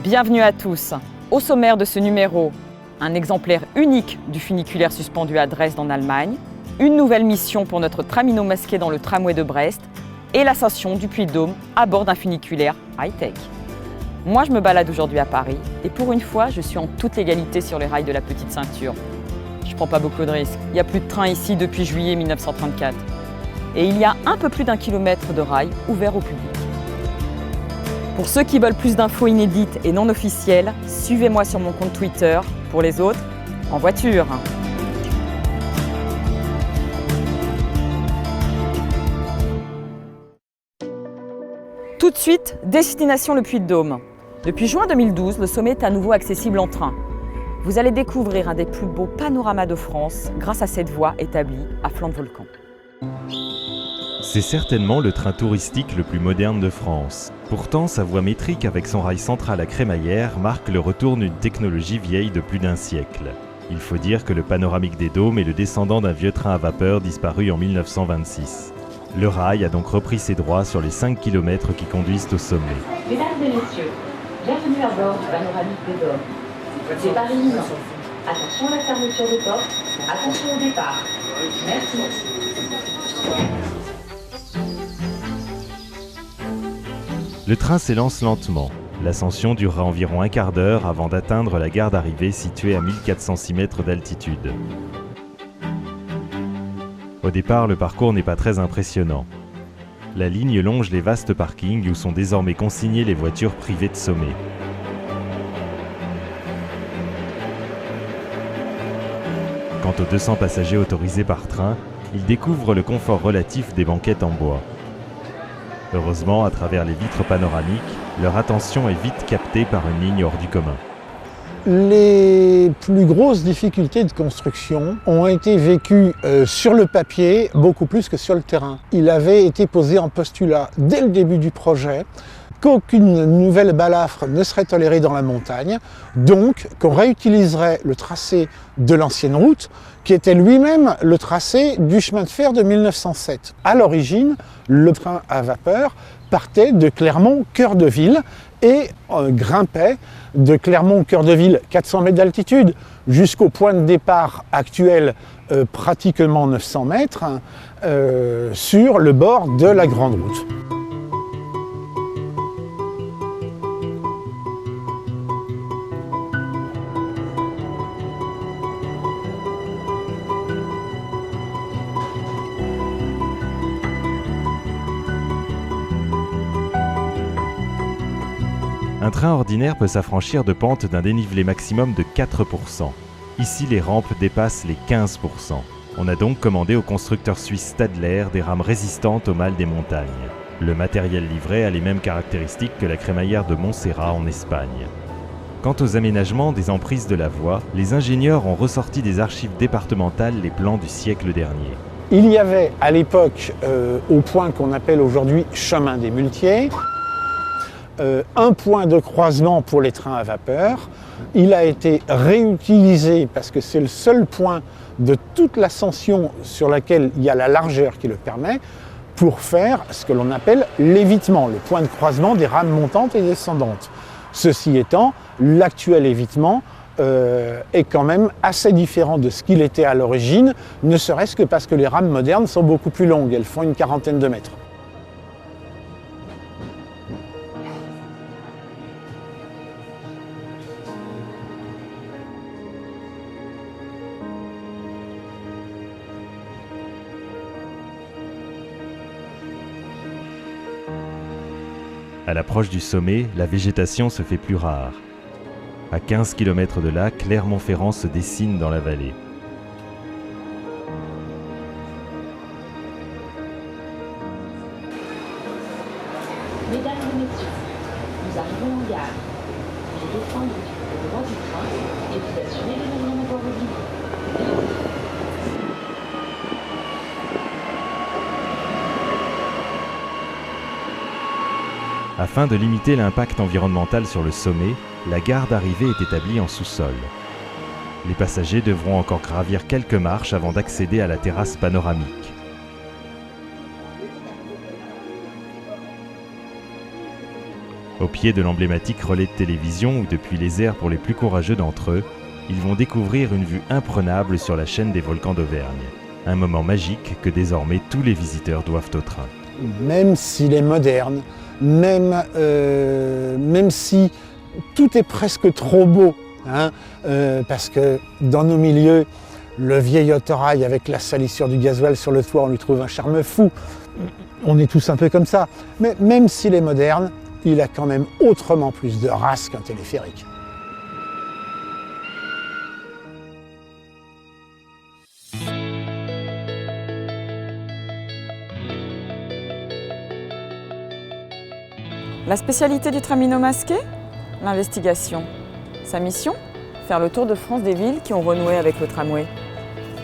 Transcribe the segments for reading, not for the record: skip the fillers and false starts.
Bienvenue à tous. Au sommaire de ce numéro, un exemplaire unique du funiculaire suspendu à Dresde en Allemagne, une nouvelle mission pour notre tramino masqué dans le tramway de Brest et l'ascension du Puy-de-Dôme à bord d'un funiculaire high-tech. Moi, je me balade aujourd'hui à Paris et pour une fois, je suis en toute légalité sur les rails de la Petite Ceinture. Je prends pas beaucoup de risques. Il n'y a plus de train ici depuis juillet 1934. Et il y a un peu plus d'1 kilomètre de rails ouverts au public. Pour ceux qui veulent plus d'infos inédites et non officielles, suivez-moi sur mon compte Twitter. Pour les autres, en voiture. Tout de suite, destination le Puy-de-Dôme. Depuis juin 2012, le sommet est à nouveau accessible en train. Vous allez découvrir un des plus beaux panoramas de France grâce à cette voie établie à flanc de volcan. C'est certainement le train touristique le plus moderne de France. Pourtant, sa voie métrique avec son rail central à crémaillère marque le retour d'une technologie vieille de plus d'un siècle. Il faut dire que le panoramique des Dômes est le descendant d'un vieux train à vapeur disparu en 1926. Le rail a donc repris ses droits sur les 5 km qui conduisent au sommet. Mesdames et messieurs, bienvenue à bord du panoramique des Dômes. Départ imminent. Attention à la fermeture des portes, attention au départ. Merci. Le train s'élance lentement. L'ascension durera environ un quart d'heure avant d'atteindre la gare d'arrivée située à 1406 mètres d'altitude. Au départ, le parcours n'est pas très impressionnant. La ligne longe les vastes parkings où sont désormais consignées les voitures privées de sommet. Quant aux 200 passagers autorisés par train, ils découvrent le confort relatif des banquettes en bois. Heureusement, à travers les vitres panoramiques, leur attention est vite captée par une ligne hors du commun. Les plus grosses difficultés de construction ont été vécues sur le papier beaucoup plus que sur le terrain. Il avait été posé en postulat dès le début du projet qu'aucune nouvelle balafre ne serait tolérée dans la montagne, donc qu'on réutiliserait le tracé de l'ancienne route, qui était lui-même le tracé du chemin de fer de 1907. À l'origine, le train à vapeur partait de Clermont, cœur de ville, et grimpait de Clermont, cœur de ville, 400 mètres d'altitude, jusqu'au point de départ actuel, pratiquement 900 mètres, sur le bord de la Grande Route. Un train ordinaire peut s'affranchir de pentes d'un dénivelé maximum de 4%. Ici, les rampes dépassent les 15%. On a donc commandé au constructeur suisse Stadler des rames résistantes au mal des montagnes. Le matériel livré a les mêmes caractéristiques que la crémaillère de Montserrat en Espagne. Quant aux aménagements des emprises de la voie, les ingénieurs ont ressorti des archives départementales les plans du siècle dernier. Il y avait à l'époque, au point qu'on appelle aujourd'hui chemin des Muletiers, un point de croisement pour les trains à vapeur. Il a été réutilisé parce que c'est le seul point de toute l'ascension sur laquelle il y a la largeur qui le permet pour faire ce que l'on appelle l'évitement, le point de croisement des rames montantes et descendantes. Ceci étant, l'actuel évitement est quand même assez différent de ce qu'il était à l'origine, ne serait-ce que parce que les rames modernes sont beaucoup plus longues, elles font une quarantaine de mètres. À l'approche du sommet, la végétation se fait plus rare. À 15 km de là, Clermont-Ferrand se dessine dans la vallée. Mesdames et messieurs, nous arrivons en gare. Veuillez descendre du droit du train et vous assurer de ne rien avoir oublié. Afin de limiter l'impact environnemental sur le sommet, la gare d'arrivée est établie en sous-sol. Les passagers devront encore gravir quelques marches avant d'accéder à la terrasse panoramique. Au pied de l'emblématique relais de télévision où depuis les airs pour les plus courageux d'entre eux, ils vont découvrir une vue imprenable sur la chaîne des volcans d'Auvergne. Un moment magique que désormais tous les visiteurs doivent au train. Même s'il est moderne, même si tout est presque trop beau, parce que dans nos milieux, le vieil autorail avec la salissure du gasoil sur le toit, on lui trouve un charme fou. On est tous un peu comme ça. Mais même s'il est moderne, il a quand même autrement plus de race qu'un téléphérique. La spécialité du tramino masqué? L'investigation. Sa mission? Faire le tour de France des villes qui ont renoué avec le tramway.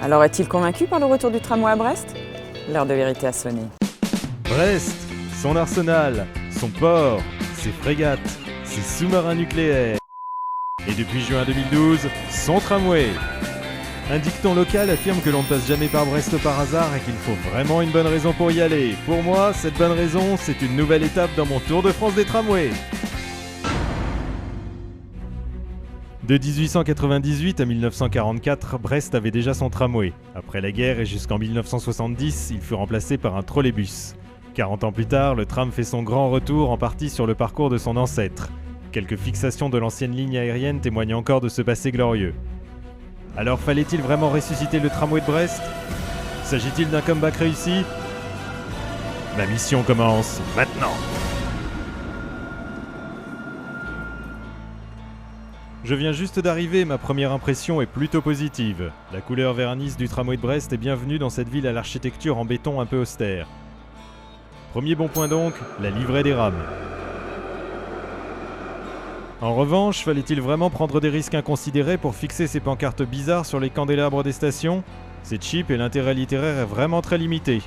Alors est-il convaincu par le retour du tramway à Brest? L'heure de vérité a sonné. Brest, son arsenal, son port, ses frégates, ses sous-marins nucléaires. Et depuis juin 2012, son tramway. Un dicton local affirme que l'on ne passe jamais par Brest par hasard et qu'il faut vraiment une bonne raison pour y aller. Pour moi, cette bonne raison, c'est une nouvelle étape dans mon tour de France des tramways. De 1898 à 1944, Brest avait déjà son tramway. Après la guerre et jusqu'en 1970, il fut remplacé par un trolleybus. 40 ans plus tard, le tram fait son grand retour en partie sur le parcours de son ancêtre. Quelques fixations de l'ancienne ligne aérienne témoignent encore de ce passé glorieux. Alors fallait-il vraiment ressusciter le tramway de Brest? S'agit-il d'un comeback réussi? Ma mission commence maintenant. Je viens juste d'arriver, ma première impression est plutôt positive. La couleur vernis du tramway de Brest est bienvenue dans cette ville à l'architecture en béton un peu austère. Premier bon point donc, la livrée des rames. En revanche, fallait-il vraiment prendre des risques inconsidérés pour fixer ces pancartes bizarres sur les candélabres des stations? C'est cheap et l'intérêt littéraire est vraiment très limité.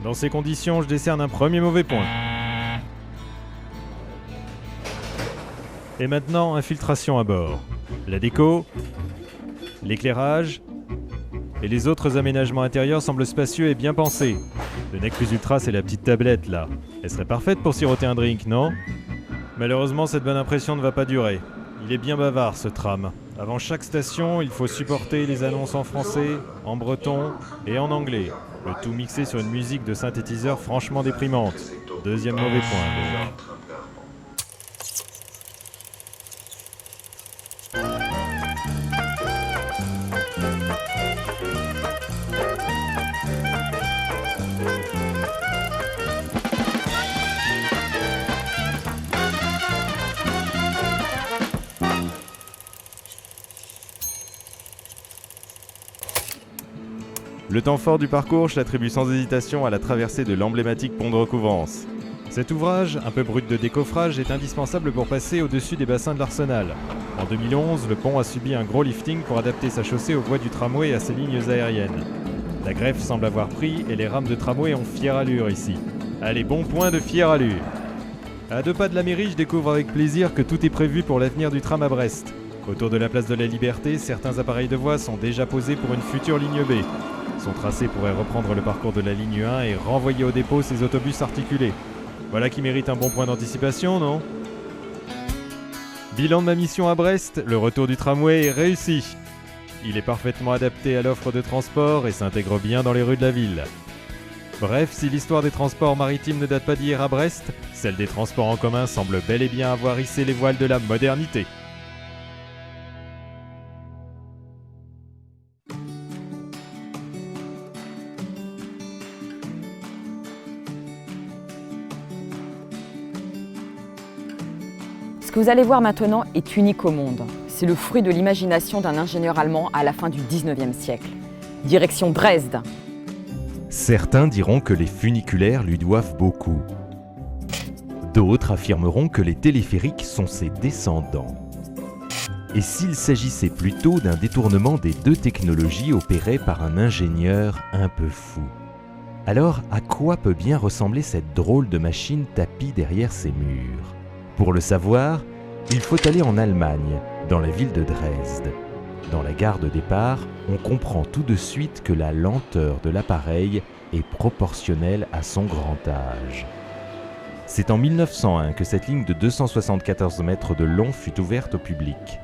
Dans ces conditions, je décerne un premier mauvais point. Et maintenant, infiltration à bord. La déco, l'éclairage et les autres aménagements intérieurs semblent spacieux et bien pensés. Le nec plus ultra, c'est la petite tablette là. Elle serait parfaite pour siroter un drink, non? Malheureusement, cette bonne impression ne va pas durer. Il est bien bavard ce tram. Avant chaque station, il faut supporter les annonces en français, en breton et en anglais. Le tout mixé sur une musique de synthétiseur franchement déprimante. Deuxième mauvais point. Le temps fort du parcours, je l'attribue sans hésitation à la traversée de l'emblématique pont de Recouvance. Cet ouvrage, un peu brut de décoffrage, est indispensable pour passer au-dessus des bassins de l'Arsenal. En 2011, le pont a subi un gros lifting pour adapter sa chaussée aux voies du tramway et à ses lignes aériennes. La greffe semble avoir pris et les rames de tramway ont fière allure ici. Allez, bon point de fière allure. À 2 pas de la mairie, je découvre avec plaisir que tout est prévu pour l'avenir du tram à Brest. Autour de la place de la Liberté, certains appareils de voie sont déjà posés pour une future ligne B. Son tracé pourrait reprendre le parcours de la ligne 1 et renvoyer au dépôt ses autobus articulés. Voilà qui mérite un bon point d'anticipation, non? Bilan de ma mission à Brest, le retour du tramway est réussi. Il est parfaitement adapté à l'offre de transport et s'intègre bien dans les rues de la ville. Bref, si l'histoire des transports maritimes ne date pas d'hier à Brest, celle des transports en commun semble bel et bien avoir hissé les voiles de la modernité. Ce que vous allez voir maintenant est unique au monde. C'est le fruit de l'imagination d'un ingénieur allemand à la fin du 19e siècle. Direction Dresde. Certains diront que les funiculaires lui doivent beaucoup. D'autres affirmeront que les téléphériques sont ses descendants. Et s'il s'agissait plutôt d'un détournement des deux technologies opérées par un ingénieur un peu fou? Alors, à quoi peut bien ressembler cette drôle de machine tapie derrière ses murs? Pour le savoir, il faut aller en Allemagne, dans la ville de Dresde. Dans la gare de départ, on comprend tout de suite que la lenteur de l'appareil est proportionnelle à son grand âge. C'est en 1901 que cette ligne de 274 mètres de long fut ouverte au public.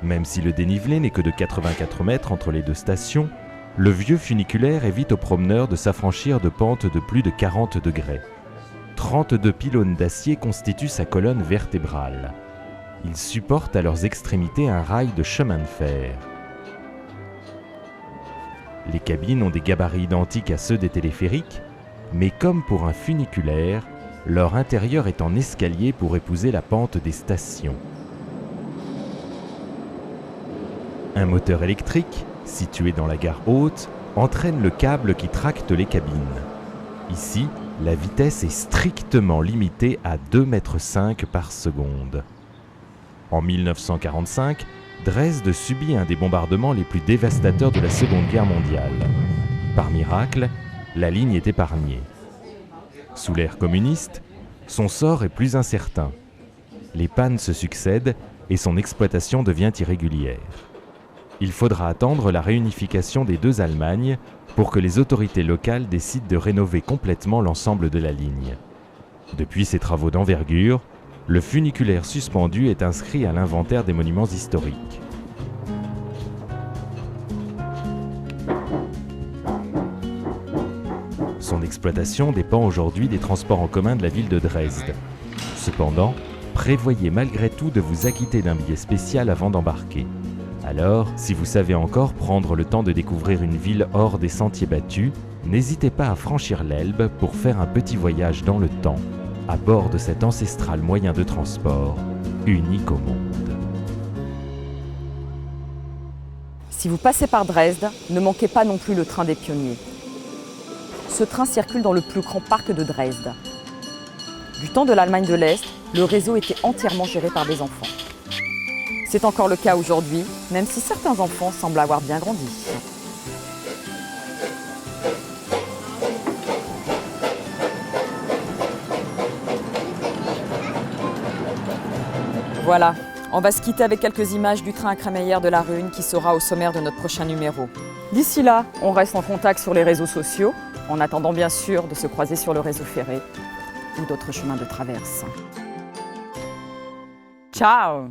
Même si le dénivelé n'est que de 84 mètres entre les deux stations, le vieux funiculaire évite aux promeneurs de s'affranchir de pentes de plus de 40 degrés. 32 pylônes d'acier constituent sa colonne vertébrale. Ils supportent à leurs extrémités un rail de chemin de fer. Les cabines ont des gabarits identiques à ceux des téléphériques, mais comme pour un funiculaire, leur intérieur est en escalier pour épouser la pente des stations. Un moteur électrique, situé dans la gare haute, entraîne le câble qui tracte les cabines. Ici, la vitesse est strictement limitée à 2,5 mètres par seconde. En 1945, Dresde subit un des bombardements les plus dévastateurs de la Seconde Guerre mondiale. Par miracle, la ligne est épargnée. Sous l'ère communiste, son sort est plus incertain. Les pannes se succèdent et son exploitation devient irrégulière. Il faudra attendre la réunification des deux Allemagnes pour que les autorités locales décident de rénover complètement l'ensemble de la ligne. Depuis ces travaux d'envergure, le funiculaire suspendu est inscrit à l'inventaire des monuments historiques. Son exploitation dépend aujourd'hui des transports en commun de la ville de Dresde. Cependant, prévoyez malgré tout de vous acquitter d'un billet spécial avant d'embarquer. Alors, si vous savez encore prendre le temps de découvrir une ville hors des sentiers battus, n'hésitez pas à franchir l'Elbe pour faire un petit voyage dans le temps, à bord de cet ancestral moyen de transport, unique au monde. Si vous passez par Dresde, ne manquez pas non plus le train des pionniers. Ce train circule dans le plus grand parc de Dresde. Du temps de l'Allemagne de l'Est, le réseau était entièrement géré par des enfants. C'est encore le cas aujourd'hui, même si certains enfants semblent avoir bien grandi. Voilà, on va se quitter avec quelques images du train à crémaillère de la Rhune qui sera au sommaire de notre prochain numéro. D'ici là, on reste en contact sur les réseaux sociaux, en attendant bien sûr de se croiser sur le réseau ferré ou d'autres chemins de traverse. Ciao!